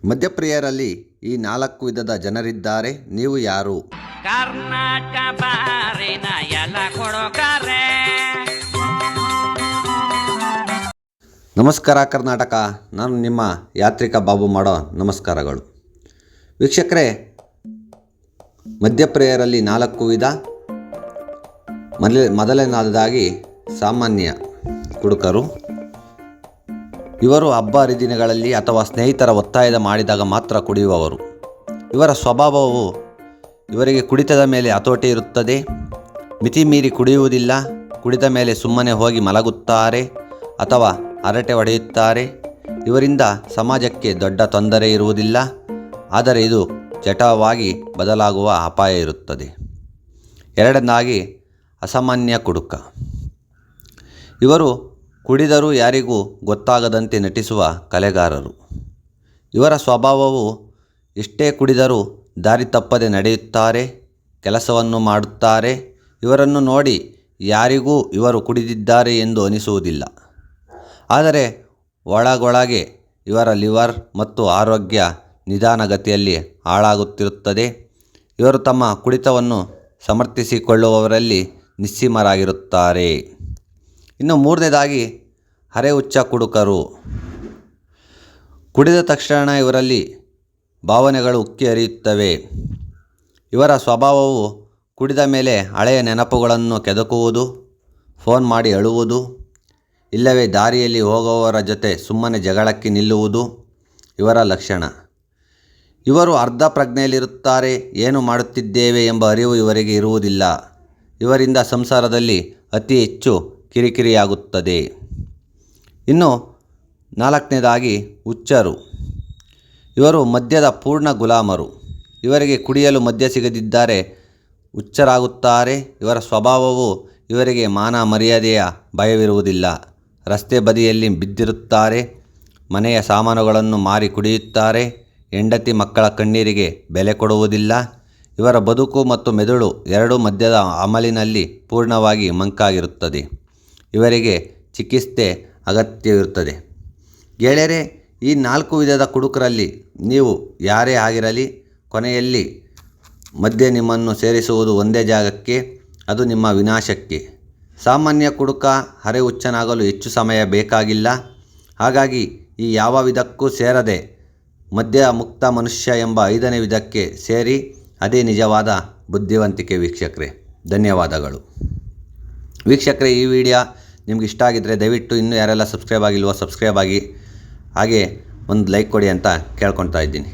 ಮದ್ಯಪ್ರಿಯರಲ್ಲಿ ಈ 4 ವಿಧದ ಜನರಿದ್ದಾರೆ. ನೀವು ಯಾರು? ಕರ್ನಾಟಕ ಬಾರಿನ ಎಲ್ಲ ಕೊಡೋಕಾರೆ. ನಮಸ್ಕಾರ ಕರ್ನಾಟಕ. ನಾನು ನಿಮ್ಮ ಯಾತ್ರಿಕ ಬಾಬು ಮಾಡೋ ನಮಸ್ಕಾರಗಳು. ವೀಕ್ಷಕರೇ, ಮದ್ಯಪ್ರಿಯರಲ್ಲಿ 4 ವಿಧ. ಮೊದಲನೇದಾಗಿ ಸಾಮಾನ್ಯ ಕುಡುಕರು. ಇವರು ಹಬ್ಬ ಹರಿದಿನಗಳಲ್ಲಿ ಅಥವಾ ಸ್ನೇಹಿತರ ಒತ್ತಾಯದ ಮಾಡಿದಾಗ ಮಾತ್ರ ಕುಡಿಯುವವರು. ಇವರ ಸ್ವಭಾವವು ಇವರಿಗೆ ಕುಡಿತದ ಮೇಲೆ ಹತೋಟಿ ಇರುತ್ತದೆ. ಮಿತಿ ಮೀರಿ ಕುಡಿಯುವುದಿಲ್ಲ. ಕುಡಿದ ಮೇಲೆ ಸುಮ್ಮನೆ ಹೋಗಿ ಮಲಗುತ್ತಾರೆ ಅಥವಾ ಹರಟೆ ಹೊಡೆಯುತ್ತಾರೆ. ಇವರಿಂದ ಸಮಾಜಕ್ಕೆ ದೊಡ್ಡ ತೊಂದರೆ ಇರುವುದಿಲ್ಲ, ಆದರೆ ಇದು ಜಟವಾಗಿ ಬದಲಾಗುವ ಅಪಾಯ ಇರುತ್ತದೆ. ಎರಡನೇದಾಗಿ ಅಸಾಮಾನ್ಯ ಕುಡುಕ. ಇವರು ಕುಡಿದರೂ ಯಾರಿಗೂ ಗೊತ್ತಾಗದಂತೆ ನಟಿಸುವ ಕಲೆಗಾರರು. ಇವರ ಸ್ವಭಾವವು ಎಷ್ಟೇ ಕುಡಿದರೂ ದಾರಿ ತಪ್ಪದೆ ನಡೆಯುತ್ತಾರೆ, ಕೆಲಸವನ್ನು ಮಾಡುತ್ತಾರೆ. ಇವರನ್ನು ನೋಡಿ ಯಾರಿಗೂ ಇವರು ಕುಡಿದಿದ್ದಾರೆ ಎಂದು ಅನಿಸುವುದಿಲ್ಲ, ಆದರೆ ಒಳಗೊಳಗೆ ಇವರ ಲಿವರ್ ಮತ್ತು ಆರೋಗ್ಯ ನಿಧಾನಗತಿಯಲ್ಲಿ ಹಾಳಾಗುತ್ತಿರುತ್ತದೆ. ಇವರು ತಮ್ಮ ಕುಡಿತವನ್ನು ಸಮರ್ಥಿಸಿಕೊಳ್ಳುವವರಲ್ಲಿ ನಿಸ್ಸೀಮರಾಗಿರುತ್ತಾರೆ. ಇನ್ನು ಮೂರನೇದಾಗಿ ಅರೆಹುಚ್ಚ ಕುಡುಕರು. ಕುಡಿದ ತಕ್ಷಣ ಇವರಲ್ಲಿ ಭಾವನೆಗಳು ಉಕ್ಕಿ ಹರಿಯುತ್ತವೆ. ಇವರ ಸ್ವಭಾವವು ಕುಡಿದ ಮೇಲೆ ಹಳೆಯ ನೆನಪುಗಳನ್ನು ಕೆದಕುವುದು, ಫೋನ್ ಮಾಡಿ ಅಳುವುದು, ಇಲ್ಲವೇ ದಾರಿಯಲ್ಲಿ ಹೋಗುವವರ ಜೊತೆ ಸುಮ್ಮನೆ ಜಗಳಕ್ಕೆ ನಿಲ್ಲುವುದು ಇವರ ಲಕ್ಷಣ. ಇವರು ಅರ್ಧ ಪ್ರಜ್ಞೆಯಲ್ಲಿರುತ್ತಾರೆ. ಏನು ಮಾಡುತ್ತಿದ್ದೇವೆ ಎಂಬ ಅರಿವು ಇವರಿಗೆ ಇರುವುದಿಲ್ಲ. ಇವರಿಂದ ಸಂಸಾರದಲ್ಲಿ ಅತಿ ಹೆಚ್ಚು ಕಿರಿಕಿರಿಯಾಗುತ್ತದೆ. ಇನ್ನು ನಾಲ್ಕನೇದಾಗಿ ಹುಚ್ಚರು. ಇವರು ಮದ್ಯದ ಪೂರ್ಣ ಗುಲಾಮರು. ಇವರಿಗೆ ಕುಡಿಯಲು ಮದ್ಯ ಸಿಗದಿದ್ದರೆ ಹುಚ್ಚರಾಗುತ್ತಾರೆ. ಇವರ ಸ್ವಭಾವವು ಇವರಿಗೆ ಮಾನ ಮರ್ಯಾದೆಯ ಭಯವಿರುವುದಿಲ್ಲ. ರಸ್ತೆ ಬದಿಯಲ್ಲಿ ಬಿದ್ದಿರುತ್ತಾರೆ. ಮನೆಯ ಸಾಮಾನುಗಳನ್ನು ಮಾರಿ ಕುಡಿಯುತ್ತಾರೆ. ಹೆಂಡತಿ ಮಕ್ಕಳ ಕಣ್ಣೀರಿಗೆ ಬೆಲೆ ಕೊಡುವುದಿಲ್ಲ. ಇವರ ಬದುಕು ಮತ್ತು ಮೆದುಳು ಎರಡೂ ಮದ್ಯದ ಅಮಲಿನಲ್ಲಿ ಪೂರ್ಣವಾಗಿ ಮಂಕಾಗಿರುತ್ತದೆ. ಇವರಿಗೆ ಚಿಕಿತ್ಸೆ ಅಗತ್ಯವಿರುತ್ತದೆ. ಗೆಳೆಯರೇ, ಈ 4 ವಿಧದ ಕುಡುಕರಲ್ಲಿ ನೀವು ಯಾರೇ ಆಗಿರಲಿ, ಕೊನೆಯಲ್ಲಿ ಮದ್ಯ ನಿಮ್ಮನ್ನು ಸೇರಿಸುವುದು ಒಂದೇ ಜಾಗಕ್ಕೆ, ಅದು ನಿಮ್ಮ ವಿನಾಶಕ್ಕೆ. ಸಾಮಾನ್ಯ ಕುಡುಕ ಅರೆಹುಚ್ಚನಾಗಲು ಹೆಚ್ಚು ಸಮಯ ಬೇಕಾಗಿಲ್ಲ. ಹಾಗಾಗಿ ಈ ಯಾವ ವಿಧಕ್ಕೂ ಸೇರದೆ ಮದ್ಯ ಮುಕ್ತ ಮನುಷ್ಯ ಎಂಬ 5ನೇ ವಿಧಕ್ಕೆ ಸೇರಿ, ಅದೇ ನಿಜವಾದ ಬುದ್ಧಿವಂತಿಕೆ. ವೀಕ್ಷಕರೇ, ಧನ್ಯವಾದಗಳು. ವೀಕ್ಷಕರೇ, ಈ ವಿಡಿಯೋ ನಿಮ್ಗೆ ಇಷ್ಟ ಆಗಿದ್ದರೆ ದಯವಿಟ್ಟು ಇನ್ನೂ ಯಾರೆಲ್ಲ ಸಬ್ಸ್ಕ್ರೈಬ್ ಆಗಿಲ್ವೋ ಸಬ್ಸ್ಕ್ರೈಬ್ ಆಗಿ, ಹಾಗೆ ಒಂದು ಲೈಕ್ ಕೊಡಿ ಅಂತ ಕೇಳ್ಕೊತಾ ಇದ್ದೀನಿ.